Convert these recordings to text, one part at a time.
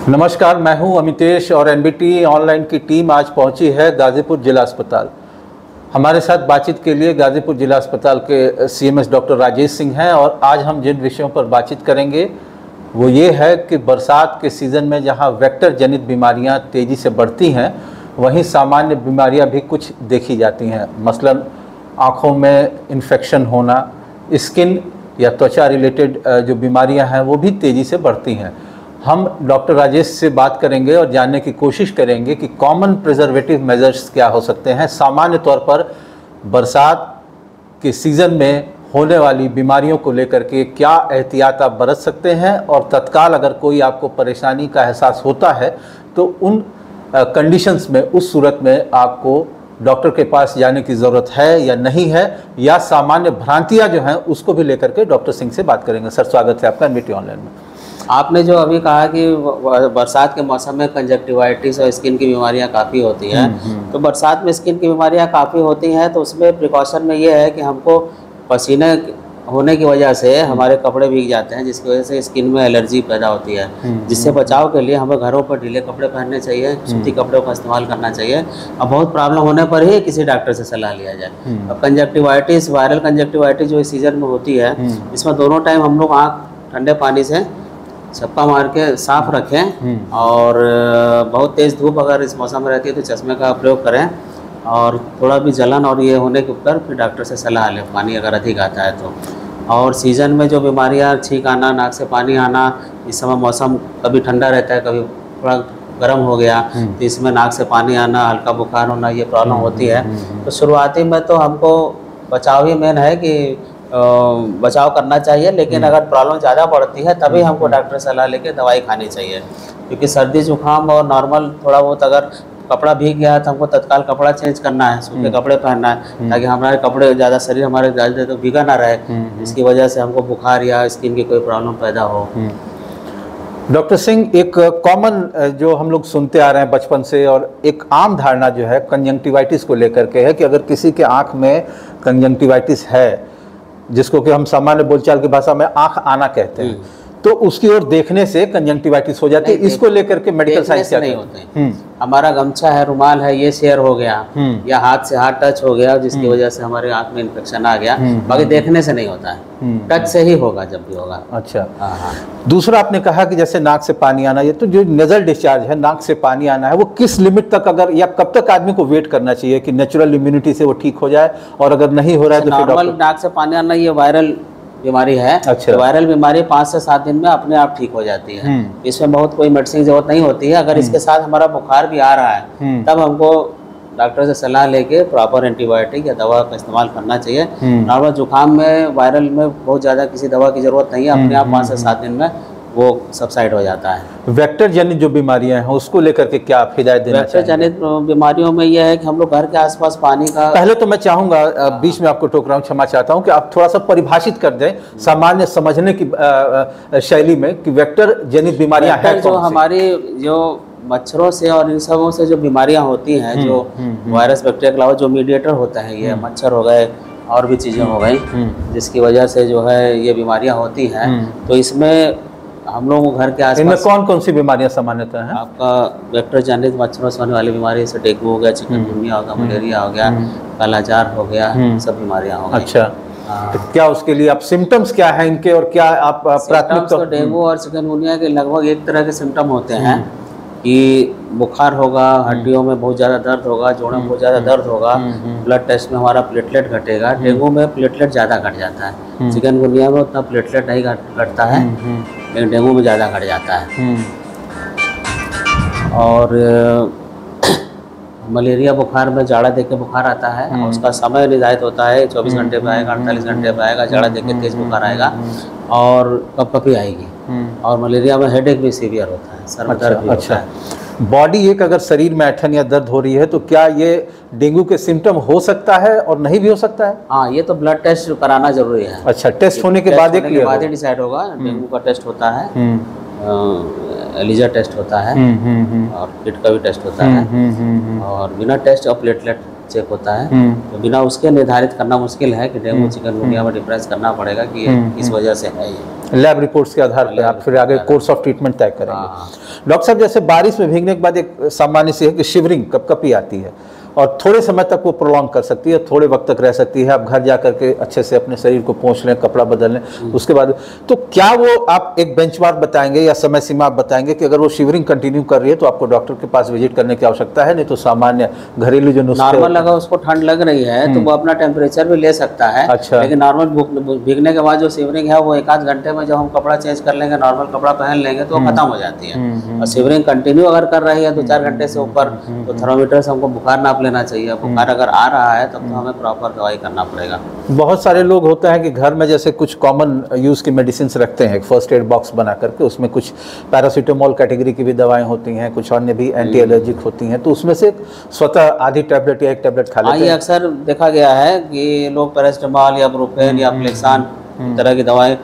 नमस्कार, मैं हूं अमितेश और एनबीटी ऑनलाइन की टीम आज पहुंची है गाज़ीपुर जिला अस्पताल। हमारे साथ बातचीत के लिए गाज़ीपुर जिला अस्पताल के सीएमएस डॉक्टर राजेश सिंह हैं और आज हम जिन विषयों पर बातचीत करेंगे वो ये है कि बरसात के सीज़न में जहां वेक्टर जनित बीमारियां तेज़ी से बढ़ती हैं, वहीं सामान्य बीमारियां भी कुछ देखी जाती हैं। मसलन आँखों में इन्फेक्शन होना, स्किन या त्वचा रिलेटेड जो बीमारियाँ हैं वो भी तेज़ी से बढ़ती हैं। हम डॉक्टर राजेश से बात करेंगे और जानने की कोशिश करेंगे कि कॉमन प्रिजर्वेटिव मेजर्स क्या हो सकते हैं। सामान्य तौर पर बरसात के सीज़न में होने वाली बीमारियों को लेकर के क्या एहतियात आप बरत सकते हैं और तत्काल अगर कोई आपको परेशानी का एहसास होता है तो उन कंडीशंस में, उस सूरत में आपको डॉक्टर के पास जाने की ज़रूरत है या नहीं है, या सामान्य भ्रांतियाँ जो हैं उसको भी लेकर के डॉक्टर सिंह से बात करेंगे। सर, स्वागत है आपका एनबीटी ऑनलाइन में। आपने जो अभी कहा कि बरसात के मौसम में कंजक्टिवाइटिस और स्किन की बीमारियां काफ़ी होती हैं, तो बरसात में स्किन की बीमारियां काफ़ी होती हैं, तो उसमें प्रिकॉशन में ये है कि हमको पसीने होने की वजह से हमारे कपड़े भीग जाते हैं, जिसकी वजह से स्किन में एलर्जी पैदा होती है। जिससे बचाव के लिए हमें घरों पर ढीले कपड़े पहनने चाहिए, सूती कपड़ों का इस्तेमाल करना चाहिए। अब बहुत प्रॉब्लम होने पर ही किसी डॉक्टर से सलाह लिया जाए। अब कंजक्टिवाइटिस, वायरल कंजक्टिवाइटिस जो इस सीज़न में होती है, इसमें दोनों टाइम हम लोग आँख ठंडे पानी से छप्पा मार के साफ रखें और बहुत तेज़ धूप अगर इस मौसम में रहती है तो चश्मे का प्रयोग करें, और थोड़ा भी जलन और ये होने के ऊपर फिर डॉक्टर से सलाह लें, पानी अगर अधिक आता है तो। और सीज़न में जो बीमारियां, छींक आना, नाक से पानी आना, इस समय मौसम कभी ठंडा रहता है, कभी थोड़ा गर्म हो गया तो इसमें नाक से पानी आना, हल्का बुखार होना, ये प्रॉब्लम होती है। तो शुरुआती में तो हमको बचाव ही मेन है कि बचाव करना चाहिए, लेकिन अगर प्रॉब्लम ज़्यादा बढ़ती है तभी हमको डॉक्टर सलाह लेके दवाई खानी चाहिए। क्योंकि सर्दी जुकाम और नॉर्मल थोड़ा बहुत अगर कपड़ा भीग गया तो हमको तत्काल कपड़ा चेंज करना है, सूखे कपड़े पहनना है, ताकि हमारे कपड़े ज़्यादा, शरीर हमारे ज़्यादा तो भीगा ना रहे, इसकी वजह से हमको बुखार या स्किन की कोई प्रॉब्लम पैदा हो। डॉक्टर सिंह, एक कॉमन जो हम लोग सुनते आ रहे हैं बचपन से और एक आम धारणा जो है कंजंक्टिवाइटिस को लेकर के है कि अगर किसी के आँख में कंजंक्टिवाइटिस है, जिसको कि हम सामान्य बोलचाल की भाषा में आंख आना कहते हैं, तो उसकी ओर देखने से कंजंक्टिवाइटिस हो जाती है। इसको लेकर के मेडिकल साइंस क्या नहीं होते? हमारा गमछा है, रुमाल है, ये शेयर हो गया या हाथ से हाथ टच हो गया, जिसकी वजह से हमारे आंख में इन्फेक्शन आ गया, बाकी देखने से नहीं होता है, टच से ही होगा जब भी होगा। अच्छा, दूसरा आपने कहा कि जैसे नाक से पानी आना, ये तो जो नजल डिस्चार्ज है, नाक से पानी आना है, वो किस लिमिट तक अगर या कब तक आदमी को वेट करना चाहिए कि नेचुरल इम्यूनिटी से वो ठीक हो जाए, और अगर नहीं हो रहा है तो फिर नॉर्मल नाक से पानी आना ये वायरल बीमारी है। अच्छा। तो वायरल बीमारी 5 से 7 दिन में अपने आप ठीक हो जाती है। इसमें बहुत कोई मेडिसिन की जरूरत नहीं होती है। अगर इसके साथ हमारा बुखार भी आ रहा है तब हमको डॉक्टर से सलाह लेके प्रॉपर एंटीबायोटिक या दवा का इस्तेमाल करना चाहिए। नॉर्मल जुकाम में, वायरल में बहुत ज़्यादा किसी दवा की ज़रूरत नहीं है, अपने आप 5 से 7 दिन में वो सबसाइड हो जाता है। वेक्टर जनित जो बीमारियां हैं उसको लेकर के क्या आप हिदायत देना वेक्टर जनित बीमारियों में यह है कि हम लोग घर के आसपास पानी का, पहले तो मैं चाहूँगा, बीच में आपको टोक रहा हूँ, क्षमा चाहता हूँ, कि आप थोड़ा सा परिभाषित कर दें सामान्य समझने की शैली में कि वेक्टर जनित बीमारियां हैं जो हमारी जो मच्छरों से और इन सबों से जो बीमारियां होती हैं, जो वायरस बैक्टीरिया के अलावा जो मीडिएटर होता है, ये मच्छर हो गए और भी चीज़ें हो गई, जिसकी वजह से जो है ये बीमारियां होती हैं। तो इसमें हम लोग घर के आसपास, इनमें कौन कौन सी बीमारियां सामान्यतः हैं? आपका वेक्टर जनित मच्छरों से होने वाली बीमारी, जैसे डेंगू हो गया, चिकनगुनिया हो गया, मलेरिया हो गया, कालाजार हो गया, सब बीमारियां हो गई। अच्छा, तो क्या उसके लिए आप सिम्टम्स क्या हैं इनके, और क्या आप प्राथमिक तो डेंगू और चिकनगुनिया के लगभग एक तरह के सिम्टम होते हैं कि बुखार होगा, हड्डियों में बहुत ज़्यादा दर्द होगा, जोड़ों में बहुत ज़्यादा दर्द होगा, ब्लड टेस्ट में हमारा प्लेटलेट घटेगा। डेंगू में प्लेटलेट ज़्यादा घट जाता है, चिकनगुनिया में उतना प्लेटलेट नहीं घटता है, लेकिन डेंगू में ज़्यादा घट जाता है। और मलेरिया बुखार में जाड़ा देख के बुखार आता है, और उसका समय निर्धारित होता है, 24 घंटे पे आएगा, 48 घंटे पे आएगा, जाड़ा देख के तेज बुखार आएगा और कपकपी आएगी। और मलेरिया में हेडेक भी सीवियर होता है, सर में दर्द भी होता है। बॉडी एक अगर शरीर में ऐंठन या दर्द हो रही है तो क्या ये डेंगू के सिम्टम हो सकता है और नहीं भी हो सकता है? हाँ, ये तो ब्लड टेस्ट कराना जरूरी है। अच्छा, टेस्ट होने के बाद ही डिसाइड होगा। डेंगू का टेस्ट होता है, एलिजा टेस्ट होता है, और किट का भी टेस्ट होता है, और बिना टेस्ट और प्लेटलेट चेक होता है, तो बिना उसके निर्धारित करना मुश्किल है कि डेंगू चिकनगुनिया में डिफरेंस करना पड़ेगा कि इस वजह से है ये। लैब रिपोर्ट्स के आधार पर आप फिर आगे कोर्स ऑफ ट्रीटमेंट तय करेंगे। डॉक्टर साहब, जैसे बारिश में भीगने के बाद एक सामान्य सी है कि शिवरिंग कपकपी आती है और थोड़े समय तक वो प्रोलॉन्ग कर सकती है, थोड़े वक्त तक रह सकती है। आप घर जा करके अच्छे से अपने शरीर को पोंछ लें, कपड़ा बदल लें, उसके बाद तो क्या वो आप एक बेंचमार्क बताएंगे या समय सीमा आप बताएंगे कि अगर वो शिवरिंग कंटिन्यू कर रही है तो आपको डॉक्टर के पास विजिट करने की आवश्यकता है, नहीं तो सामान्य घरेलू जो नुस्खे नॉर्मल लगा उसको ठंड लग रही है तो वो अपना टेम्परेचर भी ले सकता है। अच्छा। लेकिन नॉर्मल भीगने के बाद जो शिवरिंग है वो 1 आध घंटे में जब हम कपड़ा चेंज कर लेंगे, नॉर्मल कपड़ा पहन लेंगे तो वो खत्म हो जाती है। और शिवरिंग कंटिन्यू अगर कर रही है 2-4 घंटे से ऊपर तो थर्मामीटर से हमको बुखार नाप लेना चाहिए। बुखार अगर आ रहा है तब तो हमें प्रॉपर दवाई करना पड़ेगा। बहुत सारे लोग होते हैं कि घर में जैसे कुछ कॉमन यूज़ की मेडिसिन रखते हैं, एक फर्स्ट एड बॉक्स बना करके, उसमें कुछ पैरासीटामोल कैटेगरी की भी दवाएं होती हैं, कुछ अन्य भी एंटी एलर्जिक होती हैं, तो उसमें से स्वतः आधी टैबलेट या एक टैबलेट खा लेते हैं। ये अक्सर देखा गया है कि लोग पैरासीटामोल या ब्रुफेन या फ्लेक्सान तरह की दवाएं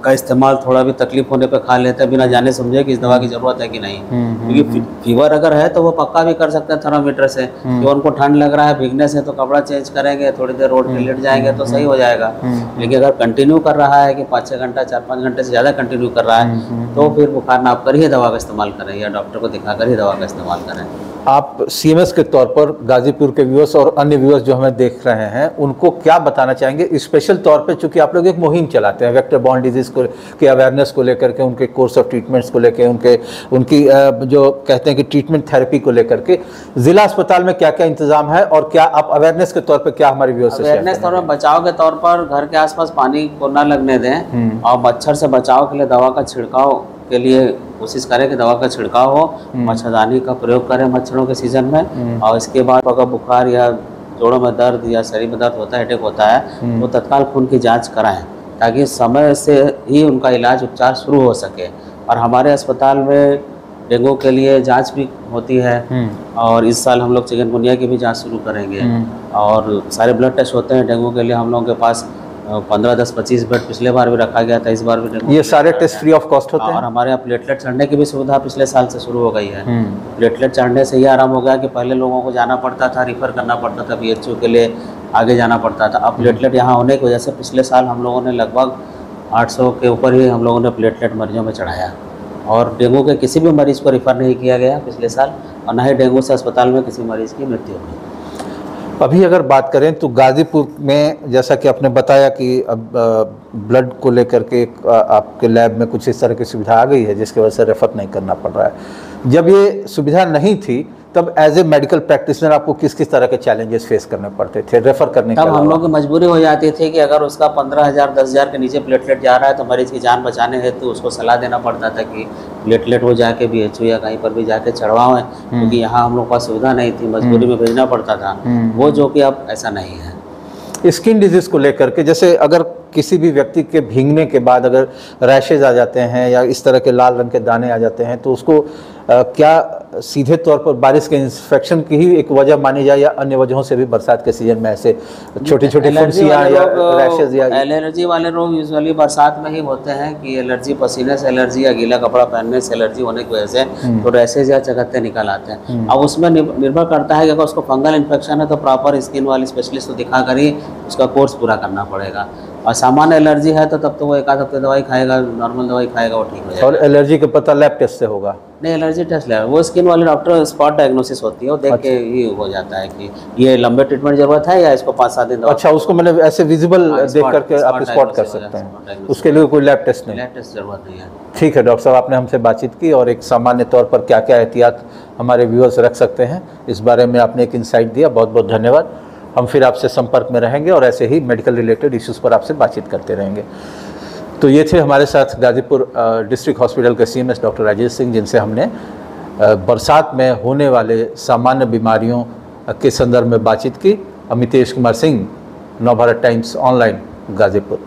का इस्तेमाल थोड़ा भी तकलीफ होने पे खा लेते हैं बिना जाने समझे कि इस दवा की जरूरत है कि नहीं। क्योंकि फीवर अगर है तो वो पक्का भी कर सकते हैं थर्मामीटर से कि उनको ठंड लग रहा है भीगने से, तो कपड़ा चेंज करेंगे, थोड़ी देर रोड पे लेट जाएंगे तो सही हो जाएगा। लेकिन अगर कंटिन्यू कर रहा है कि 5-6 घंटा 4-5 घंटे से ज़्यादा कंटिन्यू कर रहा है तो फिर बुखार नाप कर ही दवा का इस्तेमाल करें या डॉक्टर को दिखा कर ही दवा का इस्तेमाल करें। आप सीएमएस के तौर पर गाजीपुर के व्यूअर्स और अन्य व्यूअर्स जो हमें देख रहे हैं उनको क्या बताना चाहेंगे स्पेशल तौर पे, चूंकि आप लोग एक मुहिम चलाते हैं वेक्टर बॉर्न डिजीज को के अवेयरनेस को लेकर के, उनके कोर्स ऑफ ट्रीटमेंट्स को लेकर, उनकी जो कहते हैं कि ट्रीटमेंट थेरेपी को लेकर के, जिला अस्पताल में क्या क्या इंतजाम है और क्या आप अवेयरनेस के तौर पर क्या हमारे व्यूअर्स से अवेयरनेस तौर पर बचाव के तौर पर घर के आसपास पानी को न लगने दें और मच्छर से बचाव के लिए दवा का छिड़काव के लिए कोशिश करें कि दवा का छिड़काव हो, मच्छरदानी का प्रयोग करें मच्छरों के सीजन में। और इसके बाद अगर बुखार या जोड़ों में दर्द या शरीर में दर्द होता है, हेडेक होता है, तो तत्काल खून की जांच कराएं ताकि समय से ही उनका इलाज उपचार शुरू हो सके। और हमारे अस्पताल में डेंगू के लिए जांच भी होती है और इस साल हम लोग चिकनगुनिया की भी जांच शुरू करेंगे और सारे ब्लड टेस्ट होते हैं। डेंगू के लिए हम लोगों के पास 15, 10, 25 बेड पिछले बार भी रखा गया था, इस बार भी ये सारे टेस्ट फ्री ऑफ कॉस्ट होते हैं। और हमारे यहाँ प्लेटलेट चढ़ने की भी सुविधा पिछले साल से शुरू हो गई है। प्लेटलेट चढ़ने से ये आराम हो गया कि पहले लोगों को जाना पड़ता था, रिफर करना पड़ता था बीएचओ के लिए, आगे जाना पड़ता था। अब प्लेटलेट यहाँ होने की वजह से पिछले साल हम लोगों ने लगभग 800 के ऊपर ही हम लोगों ने प्लेटलेट मरीजों में चढ़ाया और डेंगू के किसी भी मरीज को रिफ़र नहीं किया गया पिछले साल और न ही डेंगू से अस्पताल में किसी मरीज की मृत्यु हुई। अभी अगर बात करें तो गाजीपुर में जैसा कि आपने बताया कि अब ब्लड को लेकर के आपके लैब में कुछ इस तरह की सुविधा आ गई है जिसकी वजह से रेफर नहीं करना पड़ रहा है। जब ये सुविधा नहीं थी तब एज ए मेडिकल प्रैक्टिशनर आपको किस किस तरह के चैलेंजेस फेस करने पड़ते थे रेफर करने के? तब हम लोग की मजबूरी हो जाती थी कि अगर उसका 15,000 10,000 के नीचे प्लेटलेट जा रहा है तो मरीज की जान बचाने हेतु तो उसको सलाह देना पड़ता था कि प्लेटलेट वो जाके बीएचओ या कहीं पर भी जाके चढ़वाएं, क्योंकि यहाँ हम लोग का सुविधा नहीं थी, मजबूरी में भेजना पड़ता था वो, जो कि अब ऐसा नहीं है। स्किन डिजीज़ को लेकर के, जैसे अगर किसी भी व्यक्ति के भीगने के बाद अगर रैशेज आ जाते हैं या इस तरह के लाल रंग के दाने आ जाते हैं तो उसको क्या सीधे तौर पर बारिश के इन्फेक्शन की ही एक वजह मानी जाए या अन्य वजहों से भी बरसात के सीजन में ऐसे छोटी छोटी फुंसियाँ या रैशेज या एलर्जी वाले रोग यूजुअली बरसात में ही होते हैं कि एलर्जी पसीने से एलर्जी या गीला कपड़ा पहनने से एलर्जी होने की वजह से तो रैशेज या चकत्ते निकल आते हैं। अब उसमें निर्भर करता है कि अगर उसको फंगल इन्फेक्शन है तो प्रॉपर स्किन वाले स्पेशलिस्ट को दिखा कर ही उसका कोर्स पूरा करना पड़ेगा। और सामान्य एलर्जी है तो तब तो वो 1 आध हफ्ते दवाई खाएगा, नॉर्मल दवाई खाएगा, वो ठीक हो जाएगा। और एलर्जी का पता लैब टेस्ट से होगा? नहीं, एलर्जी टेस्ट लैब वो स्किन वाले डॉक्टर स्पॉट डायग्नोसिस होती है, वो देख के ही हो जाता है कि ये लंबे ट्रीटमेंट जरूरत है या इसको 5-7 दिन। अच्छा, उसको मतलब ऐसे विजिबल देख करके आप स्पॉट कर सकते हैं, उसके लिए कोई लैब टेस्ट नहीं? लैब टेस्ट जरूरत नहीं है। ठीक है डॉक्टर साहब, आपने हमसे बातचीत की और एक सामान्य तौर पर क्या क्या एहतियात हमारे व्यूअर्स रख सकते हैं इस बारे में आपने एक इंसाइट दिया। बहुत बहुत धन्यवाद। हम फिर आपसे संपर्क में रहेंगे और ऐसे ही मेडिकल रिलेटेड इश्यूज़ पर आपसे बातचीत करते रहेंगे। तो ये थे हमारे साथ गाजीपुर डिस्ट्रिक्ट हॉस्पिटल के सीएमएस डॉक्टर राजेश सिंह, जिनसे हमने बरसात में होने वाले सामान्य बीमारियों के संदर्भ में बातचीत की। Amitesh Kumar Singh, Navbharat times online, Ghazipur.